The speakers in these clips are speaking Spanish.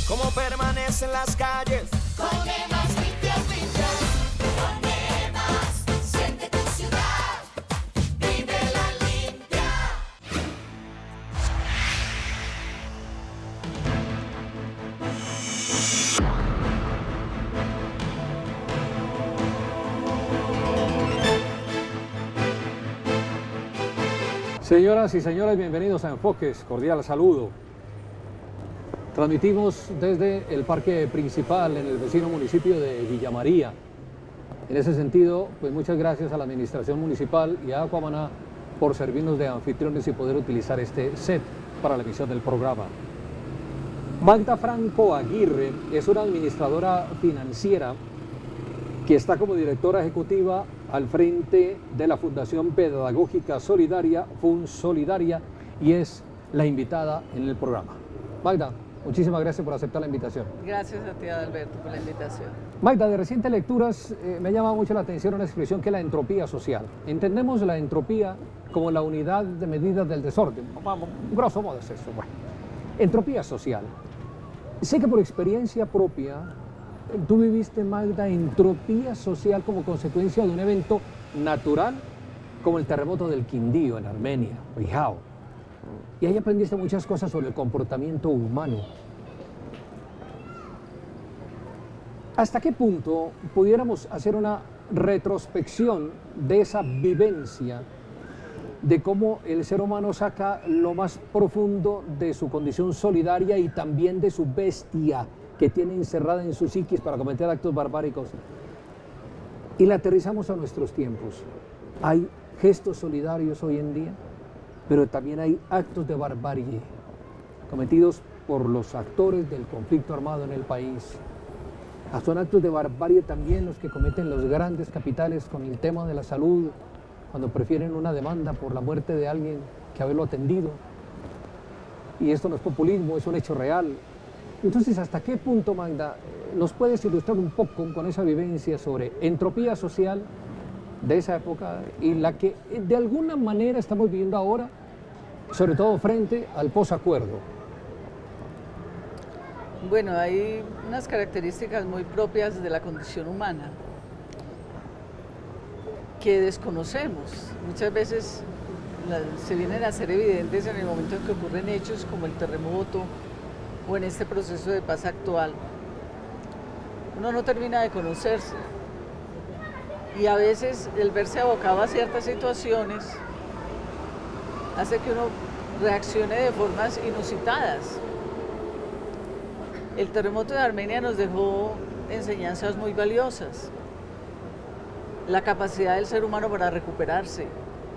cómo permanecen las calles. Con Emas limpias, limpias. Con Emas, siente tu ciudad. Vívela limpia. Señoras y señores, bienvenidos a Enfoques, cordial saludo. Transmitimos desde el parque principal en el vecino municipio de Villa María. En ese sentido, pues muchas gracias a la administración municipal y a Aquamaná por servirnos de anfitriones y poder utilizar este set para la emisión del programa. Magda Franco Aguirre es una administradora financiera que está como directora ejecutiva al frente de la Fundación Pedagógica Solidaria, FunSolidaria, y es la invitada en el programa. Magda, muchísimas gracias por aceptar la invitación. Gracias a ti, Adalberto, por la invitación. Magda, de recientes lecturas me llama mucho la atención una expresión que es la entropía social. Entendemos la entropía como la unidad de medida del desorden. Vamos, grosso modo es eso. Bueno, entropía social. Sé que por experiencia propia tú viviste, Magda, entropía social como consecuencia de un evento natural como el terremoto del Quindío en Armenia, Bijao. Y ahí aprendiste muchas cosas sobre el comportamiento humano. ¿Hasta qué punto pudiéramos hacer una retrospección de esa vivencia, de cómo el ser humano saca lo más profundo de su condición solidaria y también de su bestia que tiene encerrada en su psiquis para cometer actos barbáricos, y la aterrizamos a nuestros tiempos? Hay gestos solidarios hoy en día, pero también hay actos de barbarie cometidos por los actores del conflicto armado en el país. Son actos de barbarie también los que cometen los grandes capitales con el tema de la salud, cuando prefieren una demanda por la muerte de alguien que haberlo atendido. Y esto no es populismo, es un hecho real. Entonces, ¿hasta qué punto, Magda, nos puedes ilustrar un poco con esa vivencia sobre entropía social de esa época y la que de alguna manera estamos viviendo ahora, sobre todo frente al posacuerdo? Bueno, hay unas características muy propias de la condición humana que desconocemos. Muchas veces se vienen a hacer evidentes en el momento en que ocurren hechos como el terremoto o en este proceso de paz actual. Uno no termina de conocerse y a veces el verse abocado a ciertas situaciones hace que uno reaccione de formas inusitadas. El terremoto de Armenia nos dejó enseñanzas muy valiosas. La capacidad del ser humano para recuperarse.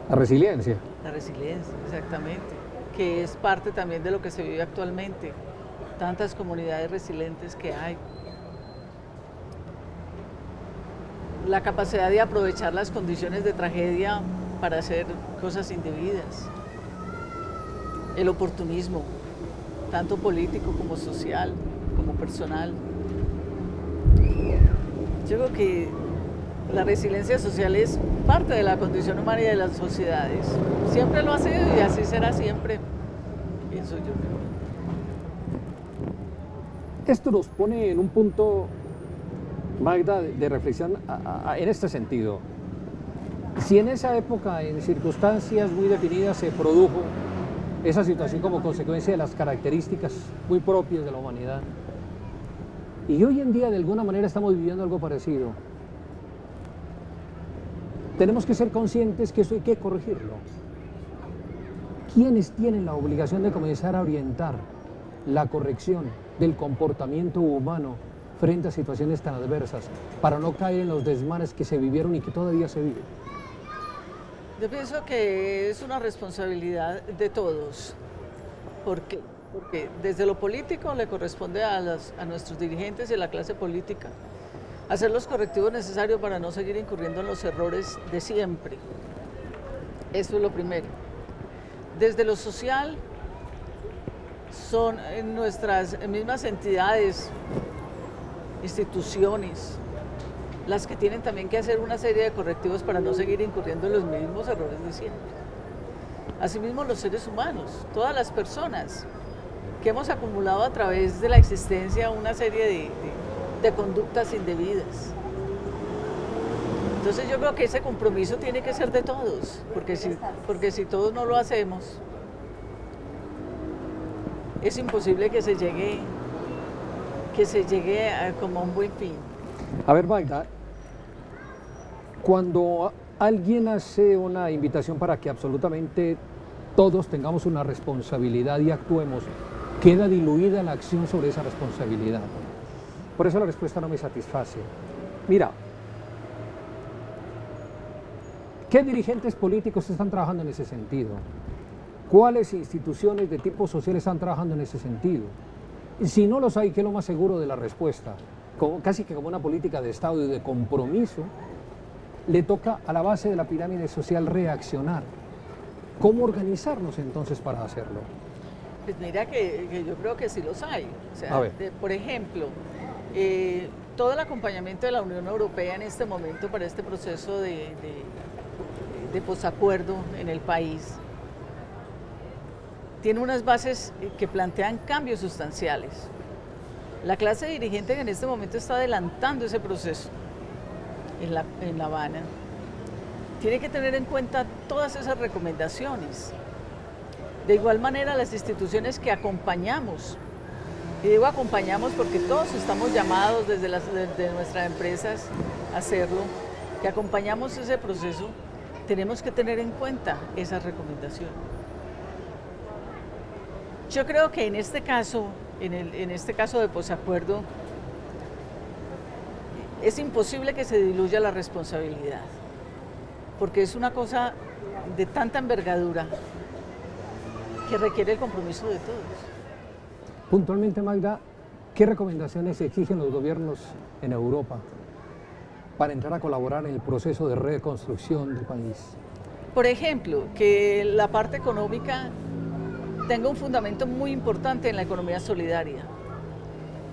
La resiliencia. La resiliencia, exactamente, que es parte también de lo que se vive actualmente. Tantas comunidades resilientes que hay. La capacidad de aprovechar las condiciones de tragedia para hacer cosas indebidas. El oportunismo, tanto político como social, como personal. Yo creo que la resiliencia social es parte de la condición humana y de las sociedades. Siempre lo ha sido y así será siempre, pienso yo. Esto nos pone en un punto, Magda, de reflexión en este sentido. Si en esa época, en circunstancias muy definidas, se produjo esa situación como consecuencia de las características muy propias de la humanidad, y hoy en día de alguna manera estamos viviendo algo parecido, tenemos que ser conscientes que eso hay que corregirlo. ¿Quiénes tienen la obligación de comenzar a orientar la corrección del comportamiento humano frente a situaciones tan adversas para no caer en los desmanes que se vivieron y que todavía se viven? Yo pienso que es una responsabilidad de todos. ¿Por qué? Porque desde lo político le corresponde a nuestros dirigentes y a la clase política hacer los correctivos necesarios para no seguir incurriendo en los errores de siempre. Eso es lo primero. Desde lo social, son nuestras mismas entidades, instituciones, las que tienen también que hacer una serie de correctivos para no seguir incurriendo en los mismos errores de siempre. Asimismo, los seres humanos, todas las personas, que hemos acumulado a través de la existencia una serie de conductas indebidas. Entonces yo creo que ese compromiso tiene que ser de todos, porque si todos no lo hacemos, es imposible que se llegue como a un buen fin. A ver, Magda, cuando alguien hace una invitación para que absolutamente todos tengamos una responsabilidad y actuemos, queda diluida la acción sobre esa responsabilidad. Por eso la respuesta no me satisface. Mira, ¿qué dirigentes políticos están trabajando en ese sentido? ¿Cuáles instituciones de tipo social están trabajando en ese sentido? Y si no los hay, ¿qué es lo más seguro de la respuesta? Casi que como una política de Estado y de compromiso, le toca a la base de la pirámide social reaccionar. ¿Cómo organizarnos entonces para hacerlo? Pues mira que yo creo que sí los hay. O sea, por ejemplo, todo el acompañamiento de la Unión Europea en este momento para este proceso de posacuerdo en el país tiene unas bases que plantean cambios sustanciales. La clase dirigente en este momento está adelantando ese proceso en La Habana. Tiene que tener en cuenta todas esas recomendaciones. De igual manera, las instituciones que acompañamos, y digo acompañamos porque todos estamos llamados desde nuestras empresas a hacerlo, que acompañamos ese proceso, tenemos que tener en cuenta esas recomendaciones. Yo creo que en este caso, en este caso de posacuerdo, es imposible que se diluya la responsabilidad, porque es una cosa de tanta envergadura que requiere el compromiso de todos. Puntualmente, Magda, ¿qué recomendaciones exigen los gobiernos en Europa para entrar a colaborar en el proceso de reconstrucción del país? Por ejemplo, que la parte económica tenga un fundamento muy importante en la economía solidaria,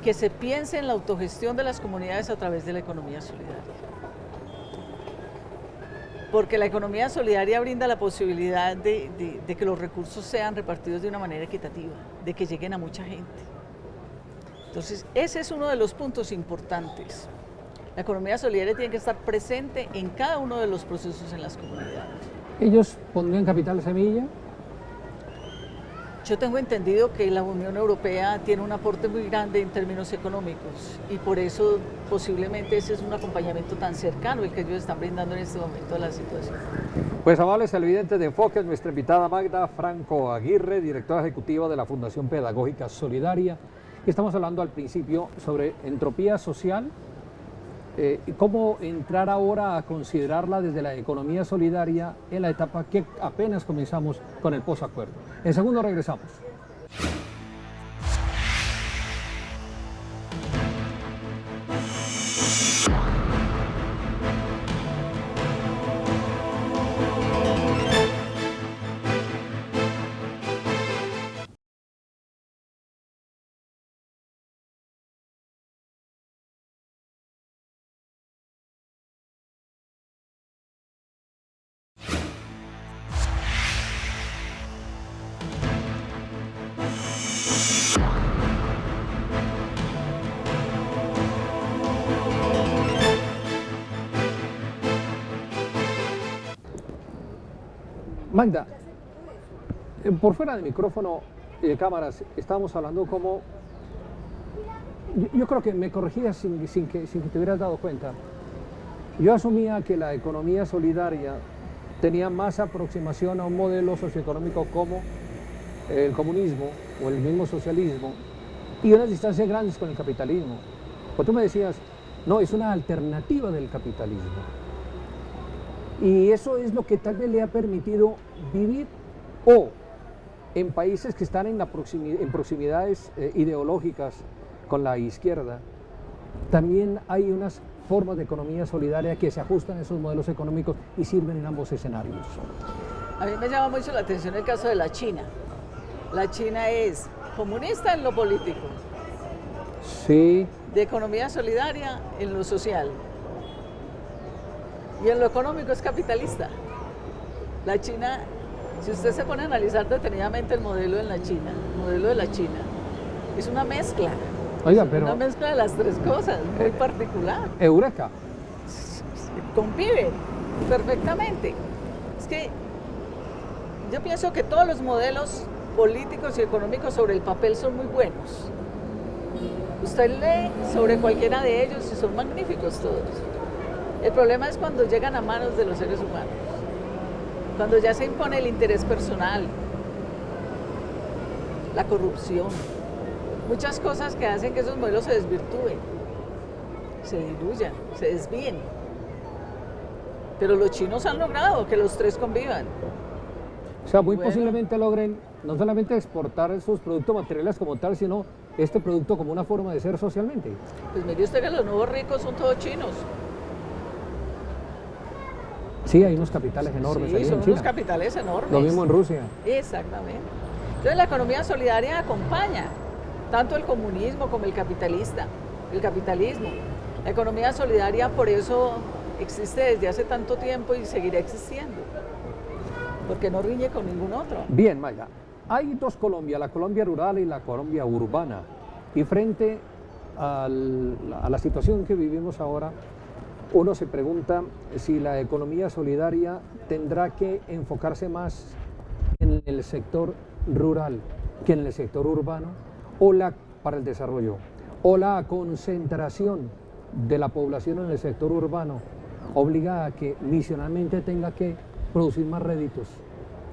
que se piense en la autogestión de las comunidades a través de la economía solidaria. Porque la economía solidaria brinda la posibilidad de que los recursos sean repartidos de una manera equitativa, de que lleguen a mucha gente. Entonces, ese es uno de los puntos importantes. La economía solidaria tiene que estar presente en cada uno de los procesos en las comunidades. ¿Ellos pondrían capital semilla? Yo tengo entendido que la Unión Europea tiene un aporte muy grande en términos económicos y por eso posiblemente ese es un acompañamiento tan cercano el que ellos están brindando en este momento a la situación. Pues amables televidentes de Enfoque, nuestra invitada Magda Franco Aguirre, directora ejecutiva de la Fundación Pedagógica Solidaria. Estamos hablando al principio sobre entropía social, cómo entrar ahora a considerarla desde la economía solidaria en la etapa que apenas comenzamos con el posacuerdo. En segundo regresamos. Magda, por fuera del micrófono y de cámaras, estábamos hablando como... Yo creo que me corregías sin que te hubieras dado cuenta. Yo asumía que la economía solidaria tenía más aproximación a un modelo socioeconómico como el comunismo o el mismo socialismo y unas distancias grandes con el capitalismo. Pues tú me decías, no, es una alternativa del capitalismo. Y eso es lo que tal vez le ha permitido vivir o en países que están en proximidades ideológicas con la izquierda, también hay unas formas de economía solidaria que se ajustan a esos modelos económicos y sirven en ambos escenarios. A mí me llama mucho la atención el caso de la China. La China es comunista en lo político, sí, de economía solidaria en lo social. Y en lo económico es capitalista. La China, si usted se pone a analizar detenidamente el modelo de la China, Es una mezcla. Oiga, Es pero una mezcla de las tres cosas, muy particular. eureka. Conviven perfectamente. Es que yo pienso que todos los modelos políticos y económicos sobre el papel son muy buenos. Usted lee sobre cualquiera de ellos y son magníficos todos. El problema es cuando llegan a manos de los seres humanos, cuando ya se impone el interés personal, la corrupción, muchas cosas que hacen que esos modelos se desvirtúen, se diluyan, se desvíen. Pero los chinos han logrado que los tres convivan. O sea, muy Bueno. posiblemente logren no solamente exportar esos productos materiales como tal, sino este producto como una forma de ser socialmente. Pues mire usted que los nuevos ricos son todos chinos. Sí, hay unos capitales enormes ahí Sí, son en unos China. capitales enormes. Lo mismo en Rusia. Exactamente. Entonces la economía solidaria acompaña tanto el comunismo como el capitalismo. La economía solidaria por eso existe desde hace tanto tiempo y seguirá existiendo, porque no riñe con ningún otro. Bien, Maya, hay dos Colombia, la Colombia rural y la Colombia urbana. Y frente a la situación que vivimos ahora, uno se pregunta si la economía solidaria tendrá que enfocarse más en el sector rural que en el sector urbano, o para el desarrollo, o la concentración de la población en el sector urbano obliga a que misionalmente tenga que producir más réditos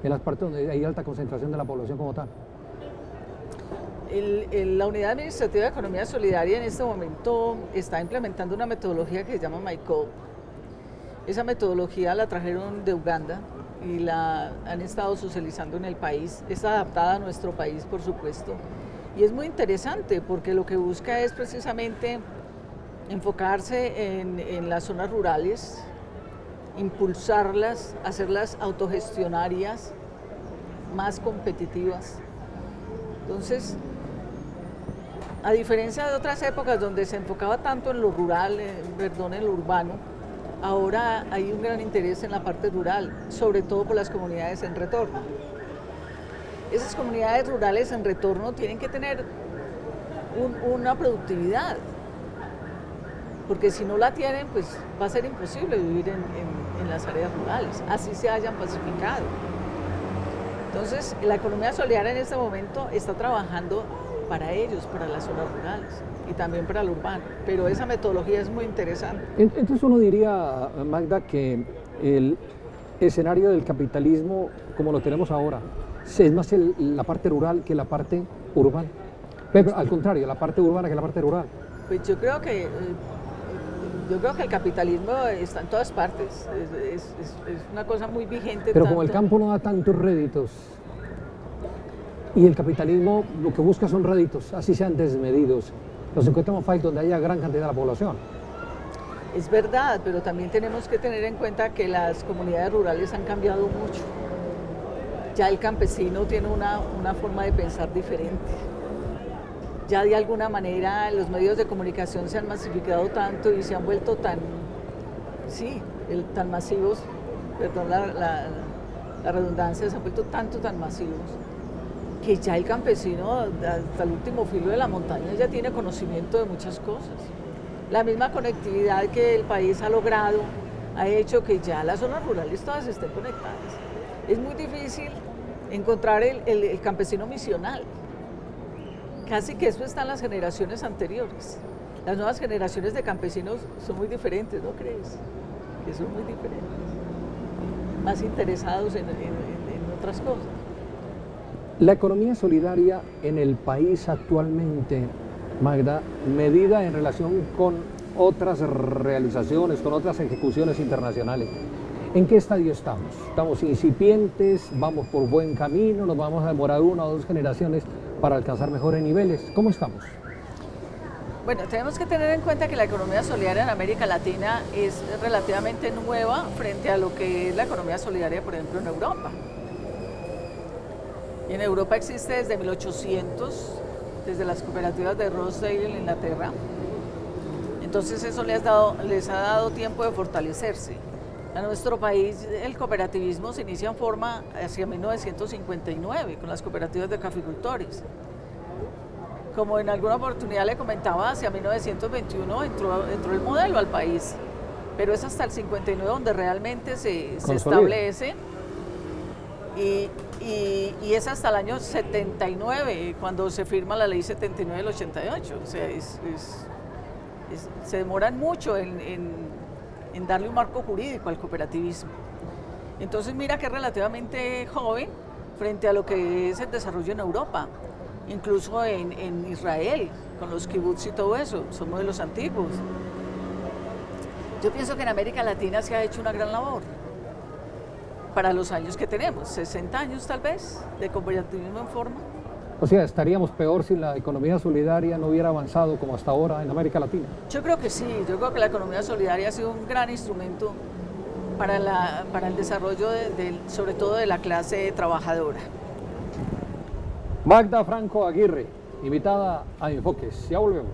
en las partes donde hay alta concentración de la población como tal. La Unidad Administrativa de Economía Solidaria en este momento está implementando una metodología que se llama MyCo. Esa metodología la trajeron de Uganda y la han estado socializando en el país. Es adaptada a nuestro país, por supuesto. Y es muy interesante porque lo que busca es precisamente enfocarse en las zonas rurales, impulsarlas, hacerlas autogestionarias, más competitivas. Entonces, a diferencia de otras épocas donde se enfocaba tanto en lo rural, en lo urbano, ahora hay un gran interés en la parte rural, sobre todo por las comunidades en retorno. Esas comunidades rurales en retorno tienen que tener una productividad, porque si no la tienen, pues va a ser imposible vivir en las áreas rurales, así se hayan pacificado. Entonces, la economía solidaria en este momento está trabajando para ellos, para las zonas rurales y también para el urbano, pero esa metodología es muy interesante. Entonces uno diría, Magda, que el escenario del capitalismo como lo tenemos ahora es más la parte rural que la parte urbana. Pero al contrario, la parte urbana que la parte rural. Pues yo creo que el capitalismo está en todas partes, es una cosa muy vigente. Pero como el campo no da tantos réditos y el capitalismo lo que busca son réditos, así sean desmedidos, nos encontramos países donde haya gran cantidad de la población. Es verdad, pero también tenemos que tener en cuenta que las comunidades rurales han cambiado mucho. Ya el campesino tiene una forma de pensar diferente. Ya de alguna manera los medios de comunicación se han masificado tanto y se han vuelto tan masivos, perdón la redundancia, se han vuelto tan masivos, que ya el campesino hasta el último filo de la montaña ya tiene conocimiento de muchas cosas. La misma conectividad que el país ha logrado ha hecho que ya las zonas rurales todas estén conectadas. Es muy difícil encontrar el campesino misional. Casi que eso está en las generaciones anteriores. Las nuevas generaciones de campesinos son muy diferentes, ¿no crees? Que son muy diferentes. Más interesados en otras cosas. La economía solidaria en el país actualmente, Magda, medida en relación con otras realizaciones, con otras ejecuciones internacionales, ¿en qué estadio estamos? ¿Estamos incipientes? ¿Vamos por buen camino? ¿Nos vamos a demorar 1 o 2 generaciones para alcanzar mejores niveles? ¿Cómo estamos? Bueno, tenemos que tener en cuenta que la economía solidaria en América Latina es relativamente nueva frente a lo que es la economía solidaria, por ejemplo, en Europa. Y en Europa existe desde 1800, desde las cooperativas de Rochdale en Inglaterra. Entonces eso les ha dado tiempo de fortalecerse. En nuestro país el cooperativismo se inicia en forma hacia 1959 con las cooperativas de caficultores. como en alguna oportunidad le comentaba, hacia 1921 entró el modelo al país, pero es hasta el 59 donde realmente se establece y es hasta el año 79 cuando se firma la ley 79 del 88, o sea, se demoran mucho en darle un marco jurídico al cooperativismo. Entonces mira que es relativamente joven frente a lo que es el desarrollo en Europa. Incluso en Israel, con los kibbutz y todo eso, son modelos antiguos. Yo pienso que en América Latina se ha hecho una gran labor para los años que tenemos, 60 años tal vez, de cooperativismo en forma. O sea, estaríamos peor si la economía solidaria no hubiera avanzado como hasta ahora en América Latina. Yo creo que sí, yo creo que la economía solidaria ha sido un gran instrumento para el desarrollo, sobre todo de la clase trabajadora. Magda Franco Aguirre, invitada a Enfoques. Ya volvemos.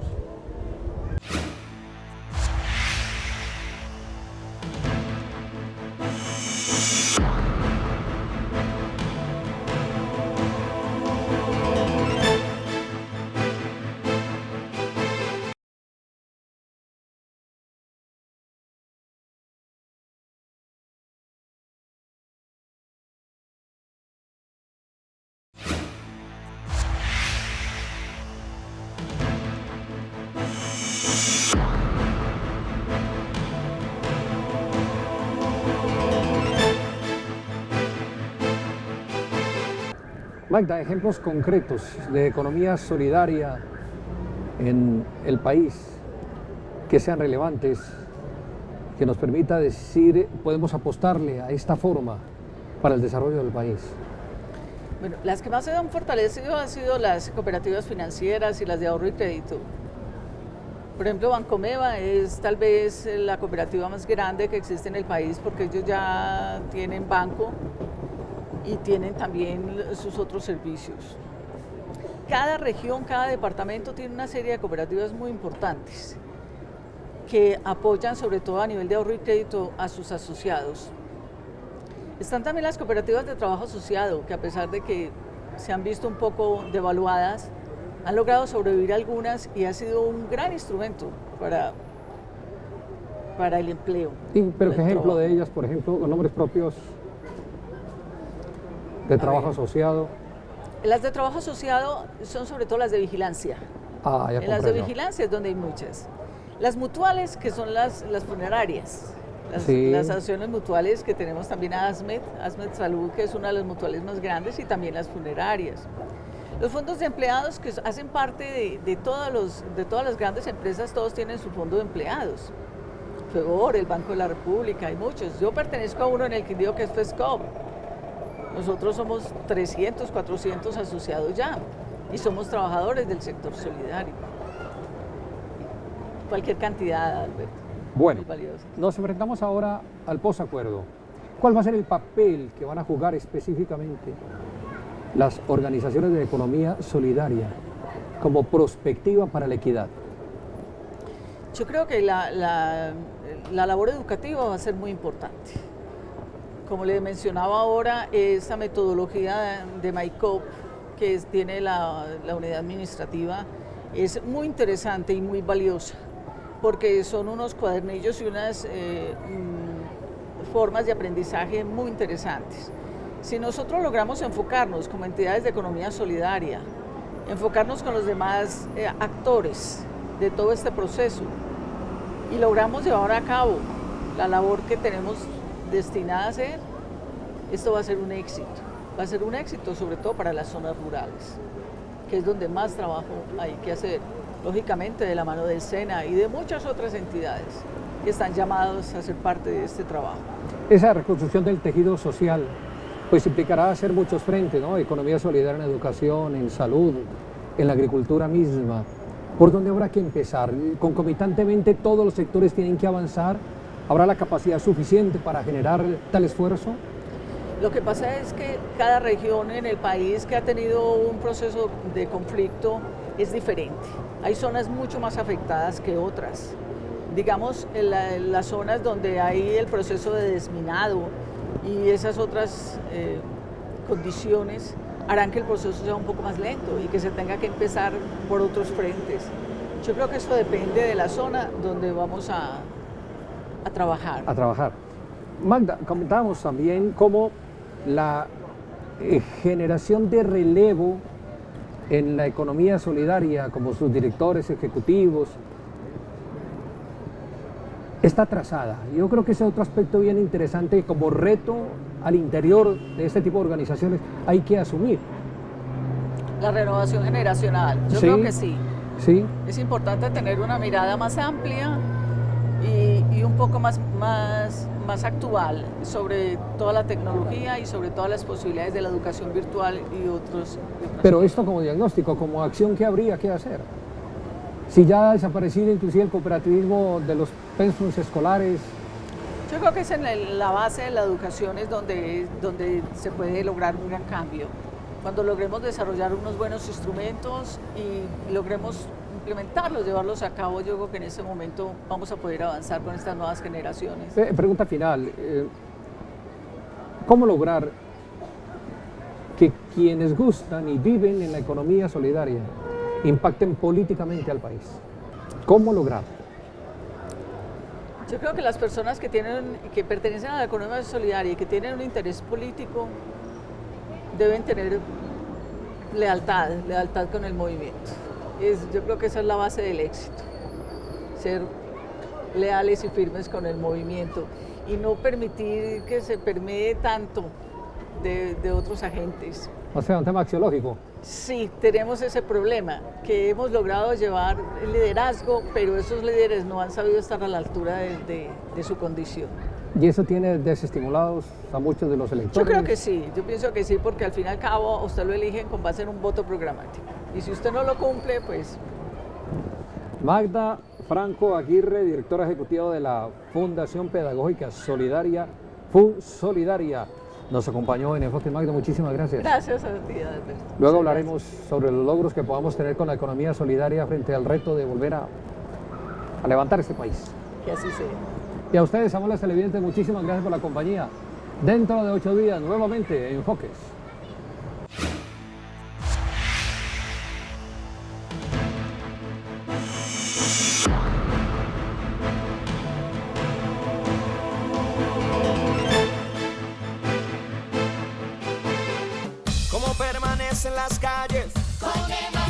Magda, ejemplos concretos de economía solidaria en el país que sean relevantes, que nos permita decir, podemos apostarle a esta forma para el desarrollo del país. Bueno, las que más se han fortalecido han sido las cooperativas financieras y las de ahorro y crédito. Por ejemplo, Bancomeva es tal vez la cooperativa más grande que existe en el país porque ellos ya tienen banco y tienen también sus otros servicios. Cada región, cada departamento tiene una serie de cooperativas muy importantes que apoyan sobre todo a nivel de ahorro y crédito a sus asociados. Están también las cooperativas de trabajo asociado, que a pesar de que se han visto un poco devaluadas, han logrado sobrevivir algunas y ha sido un gran instrumento para el empleo. Pero ¿qué ejemplo de ellas, por ejemplo, con nombres propios de trabajo asociado? Las de trabajo asociado son sobre todo las de vigilancia. Ya En las de vigilancia es donde hay muchas. Las mutuales, que son las funerarias. Las asociaciones mutuales que tenemos también a ASMED Salud, que es una de las mutuales más grandes, y también las funerarias. Los fondos de empleados, que hacen parte de todas las grandes empresas, todos tienen su fondo de empleados. FEBOR, el Banco de la República, hay muchos. Yo pertenezco a uno en el Quindío que es FESCOP. Nosotros somos 300, 400 asociados ya y somos trabajadores del sector solidario. Cualquier cantidad, Alberto. Bueno, nos enfrentamos ahora al posacuerdo. ¿Cuál va a ser el papel que van a jugar específicamente las organizaciones de economía solidaria como prospectiva para la equidad? Yo creo que la labor educativa va a ser muy importante. Como le mencionaba ahora, esa metodología de MyCoop que tiene la unidad administrativa es muy interesante y muy valiosa, porque son unos cuadernillos y unas formas de aprendizaje muy interesantes. Si nosotros logramos enfocarnos como entidades de economía solidaria, enfocarnos con los demás actores de todo este proceso y logramos llevar a cabo la labor que tenemos destinada a hacer, esto va a ser un éxito. Va a ser un éxito sobre todo para las zonas rurales, que es donde más trabajo hay que hacer, lógicamente de la mano del SENA y de muchas otras entidades que están llamados a ser parte de este trabajo. Esa reconstrucción del tejido social pues implicará hacer muchos frentes, ¿no? Economía solidaria en educación, en salud, en la agricultura misma. ¿Por dónde habrá que empezar? ¿Concomitantemente todos los sectores tienen que avanzar? ¿Habrá la capacidad suficiente para generar tal esfuerzo? Lo que pasa es que cada región en el país que ha tenido un proceso de conflicto es diferente. Hay zonas mucho más afectadas que otras. Digamos, en las zonas donde hay el proceso de desminado y esas otras condiciones harán que el proceso sea un poco más lento y que se tenga que empezar por otros frentes. Yo creo que eso depende de la zona donde vamos a trabajar. A trabajar. Magda, comentábamos también cómo la generación de relevo en la economía solidaria, como sus directores ejecutivos, está atrasada. Yo creo que ese es otro aspecto bien interesante como reto al interior de este tipo de organizaciones hay que asumir. La renovación generacional, yo Sí. creo que sí. Sí, Es importante tener una mirada más amplia y un poco más actual sobre toda la tecnología y sobre todas las posibilidades de la educación virtual y otras pero esto como diagnóstico, como acción, ¿qué habría que hacer? Si ya ha desaparecido inclusive el cooperativismo de los pensums escolares, Yo creo que es en la base de la educación es donde se puede lograr un gran cambio. Cuando logremos desarrollar unos buenos instrumentos y logremos implementarlos, llevarlos a cabo, yo creo que en ese momento vamos a poder avanzar con estas nuevas generaciones. pregunta final, ¿cómo lograr que quienes gustan y viven en la economía solidaria impacten políticamente al país? ¿Cómo lograr? Yo creo que las personas que pertenecen a la economía solidaria y que tienen un interés político deben tener lealtad con el movimiento. Yo creo que esa es la base del éxito, ser leales y firmes con el movimiento y no permitir que se permee tanto de otros agentes. O sea, un tema axiológico. Sí, tenemos ese problema, que hemos logrado llevar el liderazgo, pero esos líderes no han sabido estar a la altura de su condición. ¿Y eso tiene desestimulados a muchos de los electores? Yo creo que sí, yo pienso que sí, porque al fin y al cabo a usted lo eligen con base en un voto programático. Y si usted no lo cumple, pues... Magda Franco Aguirre, directora ejecutiva de la Fundación Pedagógica Solidaria, FUNSolidaria, nos acompañó en Enfoque. Magda, muchísimas gracias. Gracias a ti, Alberto. Luego hablaremos sobre los logros que podamos tener con la economía solidaria frente al reto de volver a levantar este país. Que así sea. Y a ustedes, amables televidentes, muchísimas gracias por la compañía. Dentro de 8 días, nuevamente, Enfoques. Cómo permanecen las calles Con